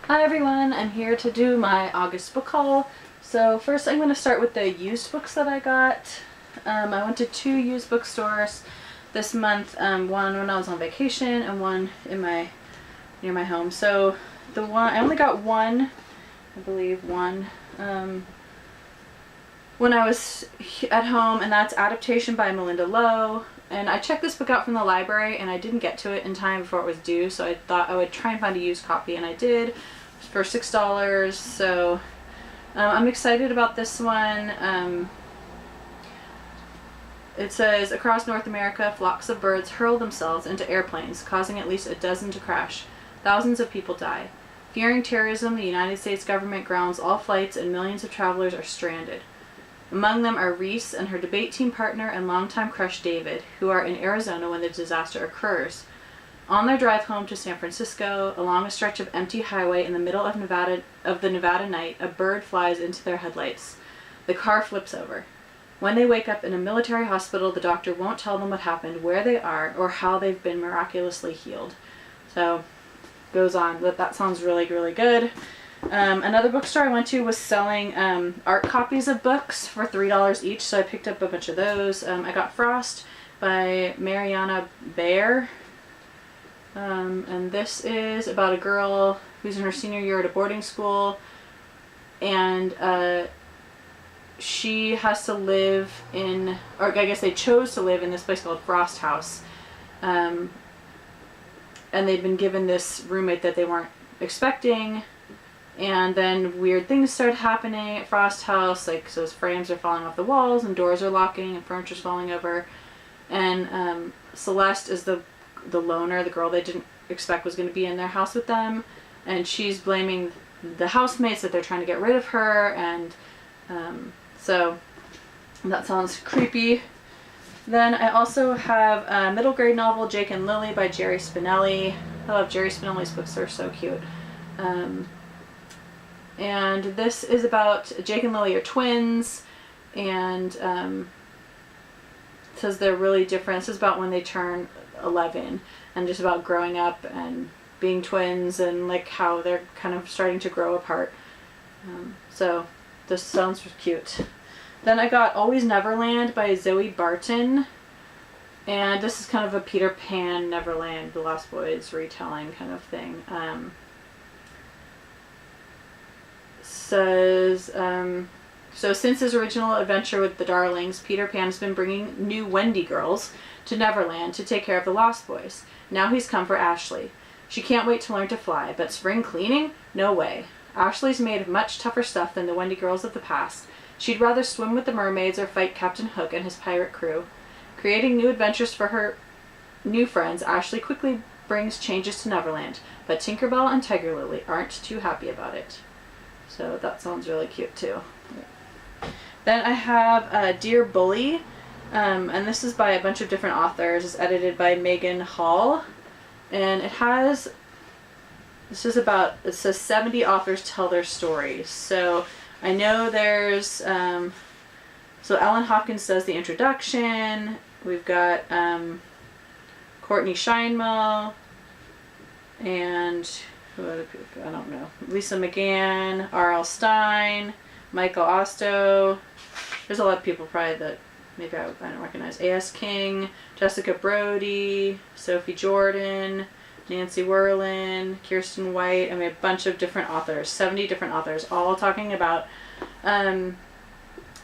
Hi everyone, I'm here to do my August book haul. So first I'm going to start with the used books that I got. I went to two used bookstores this month, one when I was on vacation and one in near my home. So the one, I only got one, I believe one, when I was at home, and that's Adaptation by Malinda Lo. And I checked this book out from the library and I didn't get to it in time before it was due, so I thought I would try and find a used copy, and I did for $6. So I'm excited about this one. It says, across North America, flocks of birds hurl themselves into airplanes, causing at least a dozen to crash. Thousands of people die. Fearing terrorism, the United States government grounds all flights and millions of travelers are stranded. Among them are Reese and her debate team partner and longtime crush David, who are in Arizona when the disaster occurs. On their drive home to San Francisco, along a stretch of empty highway in the middle of the Nevada night, a bird flies into their headlights. The car flips over. When they wake up in a military hospital, the doctor won't tell them what happened, where they are, or how they've been miraculously healed. So, goes on, but that sounds really, really good. Another bookstore I went to was selling art copies of books for $3 each, so I picked up a bunch of those. I got Frost by Mariana Baer, and this is about a girl who's in her senior year at a boarding school, and she has to live in, or I guess they chose to live in this place called Frost House, and they'd been given this roommate that they weren't expecting. And then weird things started happening at Frost House, like so frames are falling off the walls and doors are locking and furniture's falling over. And Celeste is the loner, the girl they didn't expect was going to be in their house with them, and she's blaming the housemates that they're trying to get rid of her, and so that sounds creepy. Then I also have a middle grade novel, Jake and Lily by Jerry Spinelli. I love Jerry Spinelli's books, they're so cute. And this is about Jake and Lily are twins, and it says they're really different. This is about when they turn 11, and just about growing up and being twins, and like how they're kind of starting to grow apart. So this sounds cute. Then I got Always Neverland by Zoe Barton, and this is kind of a Peter Pan Neverland, The Lost Boys retelling kind of thing. Says, so since his original adventure with the Darlings, Peter Pan has been bringing new Wendy girls to Neverland to take care of the Lost Boys. Now he's come for Ashley. She can't wait to learn to fly, but spring cleaning? No way. Ashley's made of much tougher stuff than the Wendy girls of the past. She'd rather swim with the mermaids or fight Captain Hook and his pirate crew. Creating new adventures for her new friends, Ashley quickly brings changes to Neverland, but Tinkerbell and Tiger Lily aren't too happy about it. So that sounds really cute too. Then I have Dear Bully, and this is by a bunch of different authors. It's edited by Megan Hall, and it says 70 authors tell their stories. So I know there's, so Ellen Hopkins does the introduction. We've got Courtney Scheinmel, and who other people? I don't know. Lisa McGann, R.L. Stein, Michael Osto. There's a lot of people probably that maybe I don't recognize. A.S. King, Jessica Brody, Sophie Jordan, Nancy Werlin, Kirsten White. I mean, a bunch of different authors, 70 different authors, all talking about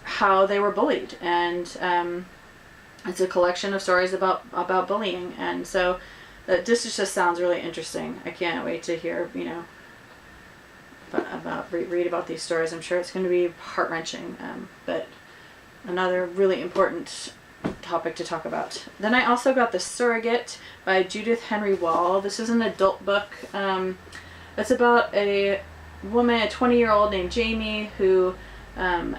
how they were bullied. And it's a collection of stories about bullying. And so this just sounds really interesting. I can't wait to hear, read about these stories. I'm sure it's going to be heart-wrenching, but another really important topic to talk about. Then I also got The Surrogate by Judith Henry Wall. This is an adult book. It's about a woman, a 20-year-old named Jamie, who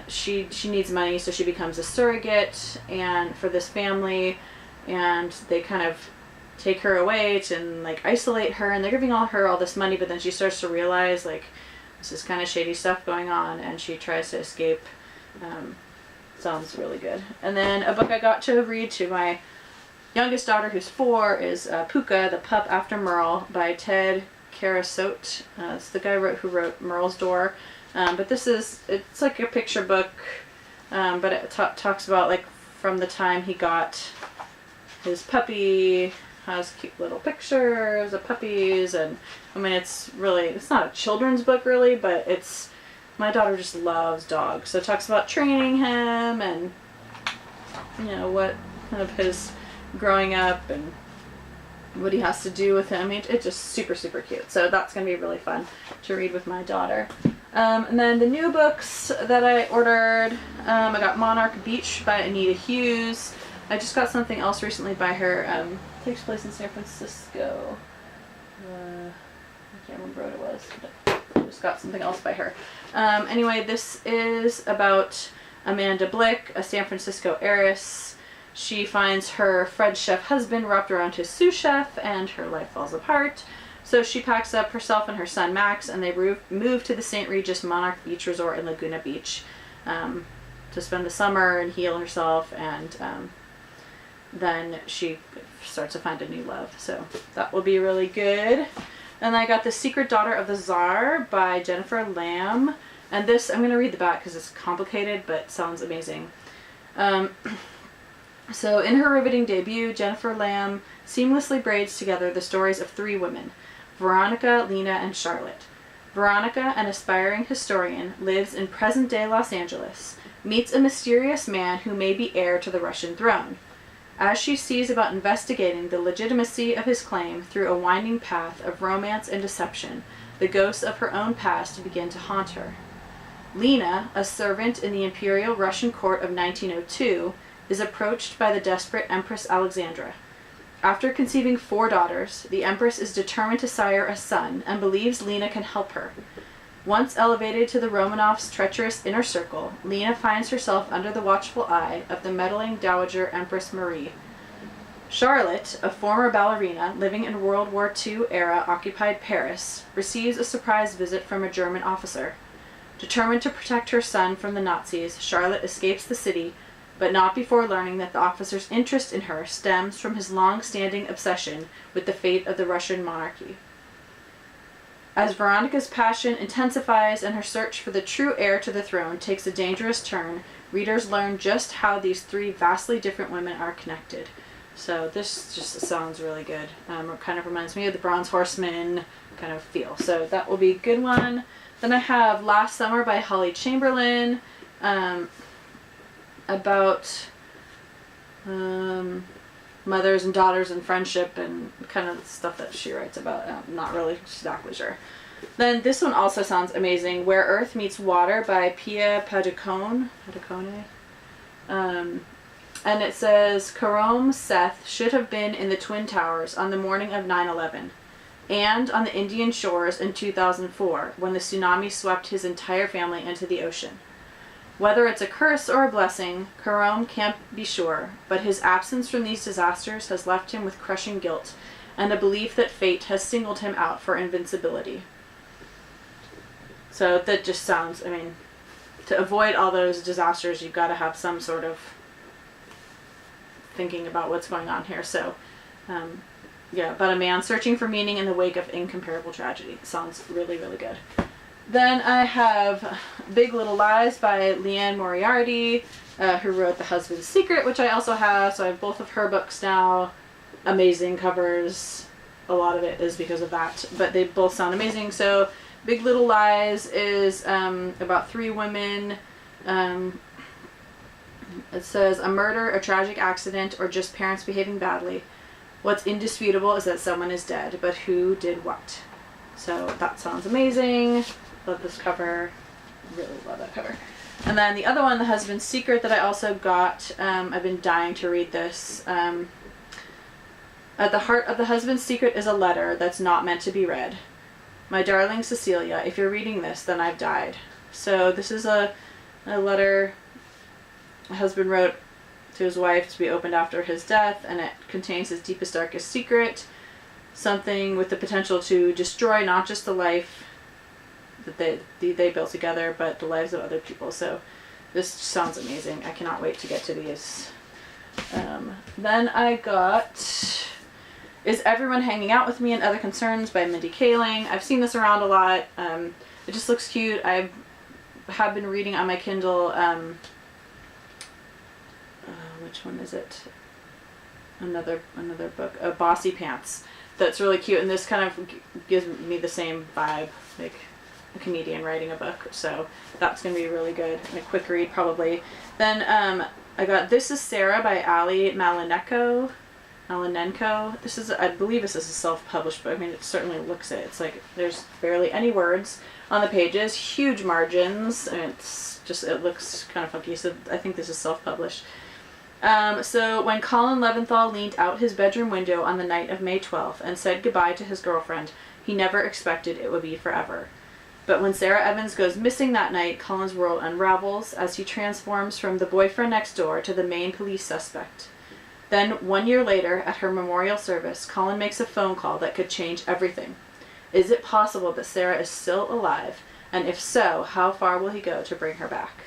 she needs money, so she becomes a surrogate and for this family, and they kind of take her away to isolate her, and they're giving her all this money, but then she starts to realize this is kind of shady stuff going on, and she tries to escape. Sounds really good. And then a book I got to read to my youngest daughter, who's 4, is Puka, the Pup After Merle by Ted Karasote. It's the guy who wrote Merle's Door. But it's like a picture book, but it talks about like from the time he got his puppy, has cute little pictures of puppies, and I mean it's not a children's book really, but my daughter just loves dogs, so it talks about training him and what kind of his growing up and what he has to do with him. I mean, it's just super, super cute. So that's going to be really fun to read with my daughter. And then the new books that I ordered, I got Monarch Beach by Anita Hughes. I just got something else recently by her. Takes place in San Francisco. I can't remember what it was, but I just got something else by her. Anyway, this is about Amanda Blick, a San Francisco heiress. She finds her French chef husband wrapped around his sous chef, and her life falls apart. So she packs up herself and her son Max, and they move to the St. Regis Monarch Beach Resort in Laguna Beach to spend the summer and heal herself, and then she starts to find a new love. So that will be really good. And I got The Secret Daughter of the Tsar by Jennifer Lamb. And this, I'm going to read the back because it's complicated, but sounds amazing. So in her riveting debut, Jennifer Lamb seamlessly braids together the stories of three women, Veronica, Lena, and Charlotte. Veronica, an aspiring historian, lives in present-day Los Angeles, meets a mysterious man who may be heir to the Russian throne. As she sees about investigating the legitimacy of his claim through a winding path of romance and deception, the ghosts of her own past begin to haunt her. Lena, a servant in the Imperial Russian court of 1902, is approached by the desperate Empress Alexandra. After conceiving 4 daughters, the Empress is determined to sire a son and believes Lena can help her. Once elevated to the Romanovs' treacherous inner circle, Lena finds herself under the watchful eye of the meddling Dowager Empress Marie. Charlotte, a former ballerina living in World War II era occupied Paris, receives a surprise visit from a German officer. Determined to protect her son from the Nazis, Charlotte escapes the city, but not before learning that the officer's interest in her stems from his long-standing obsession with the fate of the Russian monarchy. As Veronica's passion intensifies and her search for the true heir to the throne takes a dangerous turn, readers learn just how these 3 vastly different women are connected. So this just sounds really good. It kind of reminds me of the Bronze Horseman kind of feel. So that will be a good one. Then I have Last Summer by Holly Chamberlain. About mothers and daughters and friendship and kind of stuff that she writes about. I'm not really exactly sure. Then this one also sounds amazing. Where Earth Meets Water by Pia Padukone. And it says, Karom Seth should have been in the Twin Towers on the morning of 9/11 and on the Indian shores in 2004 when the tsunami swept his entire family into the ocean. Whether it's a curse or a blessing, Karom can't be sure, but his absence from these disasters has left him with crushing guilt and a belief that fate has singled him out for invincibility. So that just sounds, to avoid all those disasters, you've got to have some sort of thinking about what's going on here. So, about a man searching for meaning in the wake of incomparable tragedy. Sounds really, really good. Then I have Big Little Lies by Liane Moriarty, who wrote The Husband's Secret, which I also have. So I have both of her books now. Amazing covers. A lot of it is because of that, but they both sound amazing. So Big Little Lies is about 3 women. It says, a murder, a tragic accident, or just parents behaving badly. What's indisputable is that someone is dead, but who did what? So that sounds amazing. Love this cover. Really love that cover. And then the other one, The Husband's Secret, that I also got. I've been dying to read this. At the heart of The Husband's Secret is a letter that's not meant to be read. My darling Cecilia, if you're reading this, then I've died. So this is a letter a husband wrote to his wife to be opened after his death, and it contains his deepest, darkest secret. Something with the potential to destroy not just the life that they built together, but the lives of other people. So this sounds amazing. I cannot wait to get to these. Then I got Is Everyone Hanging Out With Me and Other Concerns by Mindy Kaling. I've seen this around a lot. It just looks cute. I have been reading on my Kindle, which one is it? Another book, Bossy Pants. That's really cute, and this kind of gives me the same vibe, like a comedian writing a book, so that's going to be really good, and a quick read probably. Then I got This Is Sarah by Ali Malinenko. This is, I believe this is a self-published book. I mean, it certainly looks it. It's like there's barely any words on the pages, huge margins, and it's just, it looks kind of funky, so I think this is self-published. So when Colin Leventhal leaned out his bedroom window on the night of May 12th and said goodbye to his girlfriend, he never expected it would be forever. But when Sarah Evans goes missing that night, Colin's world unravels as he transforms from the boyfriend next door to the main police suspect. Then, 1 year later, at her memorial service, Colin makes a phone call that could change everything. Is it possible that Sarah is still alive? And if so, how far will he go to bring her back?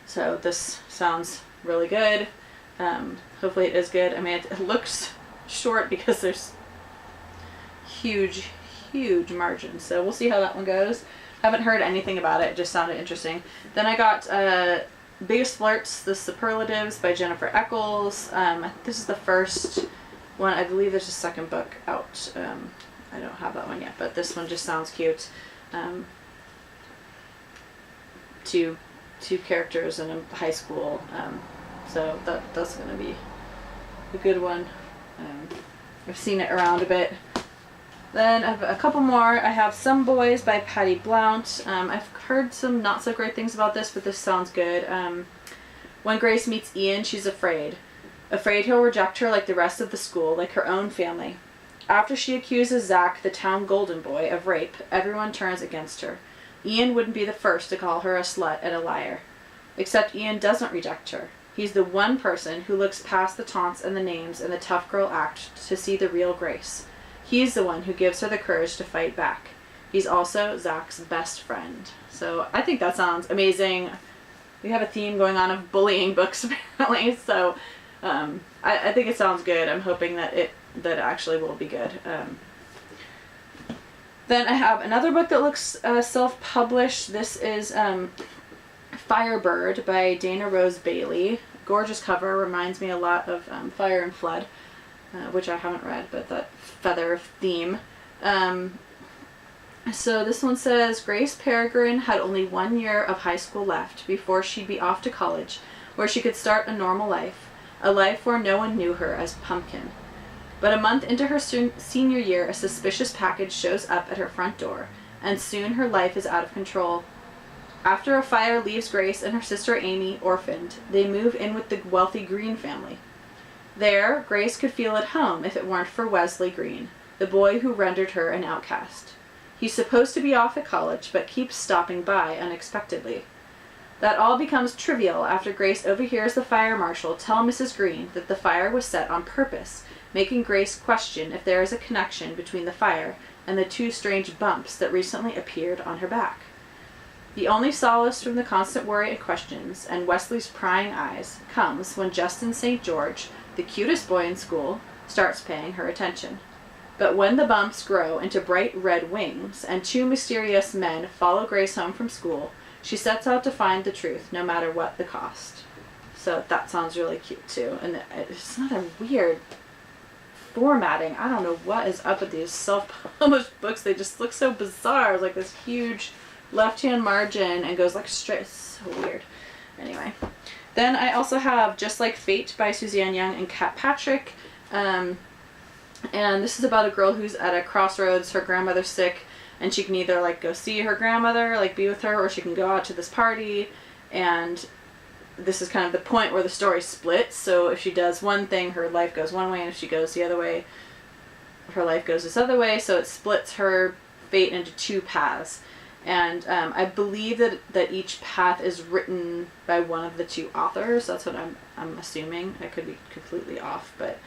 So this sounds really good. Hopefully it is good. I mean, it looks short because there's huge margins. So we'll see how that one goes. Haven't heard anything about it. It just sounded interesting. Then I got Biggest Flirts, The Superlatives by Jennifer Eccles. This is the first one. I believe there's a second book out. I don't have that one yet, but this one just sounds cute. Two characters in a high school. So that's going to be a good one. I've seen it around a bit. Then I have a couple more. I have Some Boys by Patty Blount. I've heard some not so great things about this, but this sounds good. When Grace meets Ian, she's afraid. Afraid he'll reject her like the rest of the school, like her own family. After she accuses Zach, the town golden boy, of rape, everyone turns against her. Ian wouldn't be the first to call her a slut and a liar. Except Ian doesn't reject her. He's the one person who looks past the taunts and the names and the tough girl act to see the real Grace. He's the one who gives her the courage to fight back. He's also Zach's best friend. So I think that sounds amazing. We have a theme going on of bullying books apparently, so I think it sounds good. I'm hoping that it actually will be good. Then I have another book that looks self-published. This is Firebird by Dana Rose Bailey. Gorgeous cover, reminds me a lot of Fire and Flood, which I haven't read, but that feather theme. So this one says, Grace Peregrine had only 1 year of high school left before she'd be off to college, where she could start a normal life, a life where no one knew her as Pumpkin. But a month into her senior year, a suspicious package shows up at her front door, and soon her life is out of control. After a fire leaves Grace and her sister Amy orphaned, they move in with the wealthy Green family. There, Grace could feel at home if it weren't for Wesley Green, the boy who rendered her an outcast. He's supposed to be off at college, but keeps stopping by unexpectedly. That all becomes trivial after Grace overhears the fire marshal tell Mrs. Green that the fire was set on purpose, making Grace question if there is a connection between the fire and the two strange bumps that recently appeared on her back. The only solace from the constant worry and questions, and Wesley's prying eyes, comes when Justin St. George, the cutest boy in school, starts paying her attention. But when the bumps grow into bright red wings, and two mysterious men follow Grace home from school, she sets out to find the truth, no matter what the cost. So that sounds really cute too. And it's not a weird formatting. I don't know what is up with these self-published books. They just look so bizarre. It's like this huge left-hand margin and goes like straight. It's so weird. Anyway. Then I also have Just Like Fate by Suzanne Young and Kat Patrick. And this is about a girl who's at a crossroads. Her grandmother's sick, and she can either like go see her grandmother, like be with her, or she can go out to this party. And this is kind of the point where the story splits. So if she does one thing, her life goes one way, and if she goes the other way, her life goes this other way. So it splits her fate into two paths. And I believe that each path is written by one of the two authors. That's what I'm assuming. I could be completely off, but